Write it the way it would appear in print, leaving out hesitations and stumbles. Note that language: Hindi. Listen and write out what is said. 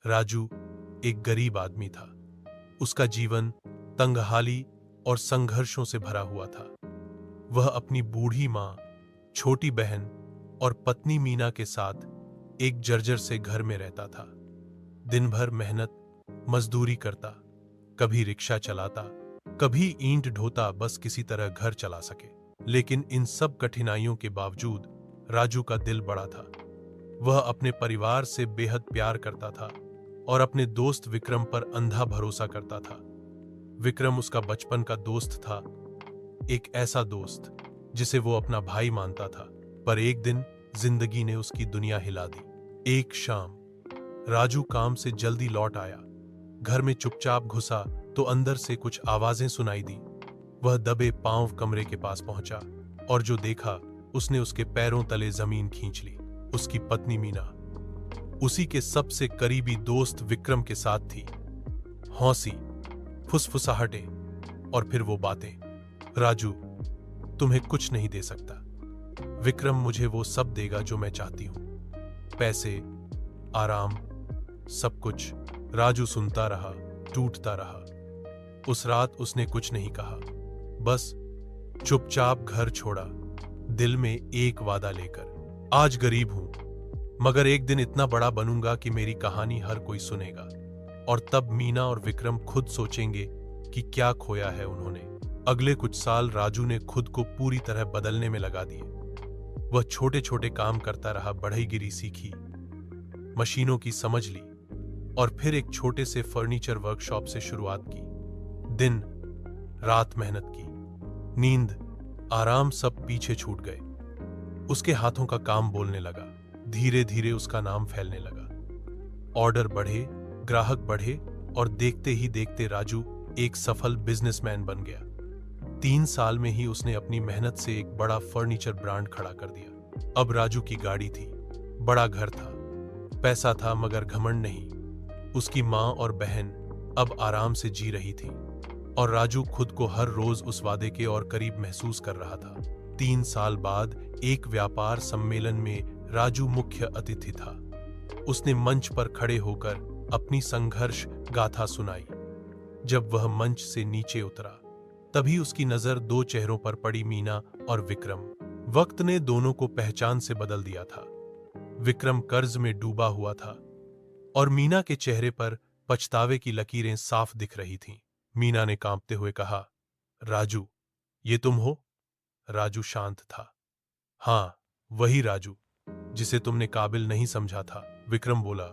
राजू एक गरीब आदमी था। उसका जीवन तंगहाली और संघर्षों से भरा हुआ था। वह अपनी बूढ़ी माँ, छोटी बहन और पत्नी मीना के साथ एक जर्जर से घर में रहता था। दिन भर मेहनत मजदूरी करता, कभी रिक्शा चलाता, कभी ईंट ढोता, बस किसी तरह घर चला सके। लेकिन इन सब कठिनाइयों के बावजूद राजू का दिल बड़ा था। वह अपने परिवार से बेहद प्यार करता था और अपने दोस्त विक्रम पर अंधा भरोसा करता था। विक्रम उसका बचपन का दोस्त था, एक ऐसा दोस्त जिसे वो अपना भाई मानता था। पर एक दिन जिंदगी ने उसकी दुनिया हिला दी। एक शाम राजू काम से जल्दी लौट आया। घर में चुपचाप घुसा तो अंदर से कुछ आवाजें सुनाई दी। वह दबे पांव कमरे के पास पहुंचा और जो देखा उसने उसके पैरों तले जमीन खींच ली। उसकी पत्नी मीना उसी के सबसे करीबी दोस्त विक्रम के साथ थी। हौसी, फुसफुसाहटें और फिर वो बातें, राजू तुम्हें कुछ नहीं दे सकता, विक्रम मुझे वो सब देगा जो मैं चाहती हूं, पैसे, आराम, सब कुछ। राजू सुनता रहा, टूटता रहा। उस रात उसने कुछ नहीं कहा, बस चुपचाप घर छोड़ा, दिल में एक वादा लेकर, आज गरीब हूं मगर एक दिन इतना बड़ा बनूंगा कि मेरी कहानी हर कोई सुनेगा। और तब मीना और विक्रम खुद सोचेंगे कि क्या खोया है उन्होंने। अगले कुछ साल राजू ने खुद को पूरी तरह बदलने में लगा दिए। वह छोटे छोटे काम करता रहा, बढ़ईगिरी सीखी, मशीनों की समझ ली और फिर एक छोटे से फर्नीचर वर्कशॉप से शुरुआत की। दिन रात मेहनत की, नींद आराम सब पीछे छूट गए। उसके हाथों का काम बोलने लगा। धीरे धीरे उसका नाम फैलने लगा। ऑर्डर बढ़े, ग्राहक बढ़े और देखते ही देखते राजू एक सफल बिजनेसमैन बन गया। 3 साल में ही उसने अपनी मेहनत से एक बड़ा फर्नीचर ब्रांड खड़ा कर दिया। अब राजू की गाड़ी थी, बड़ा घर था, पैसा था मगर घमंड नहीं। उसकी माँ और बहन अब आराम से जी रही थी और राजू खुद को हर रोज उस वादे के और करीब महसूस कर रहा था। 3 साल बाद एक व्यापार सम्मेलन में राजू मुख्य अतिथि था। उसने मंच पर खड़े होकर अपनी संघर्ष गाथा सुनाई। जब वह मंच से नीचे उतरा तभी उसकी नजर 2 चेहरों पर पड़ी, मीना और विक्रम। वक्त ने दोनों को पहचान से बदल दिया था। विक्रम कर्ज में डूबा हुआ था और मीना के चेहरे पर पछतावे की लकीरें साफ दिख रही थीं। मीना ने कांपते हुए कहा, राजू ये तुम हो? राजू शांत था। हाँ, वही राजू जिसे तुमने काबिल नहीं समझा था, विक्रम बोला।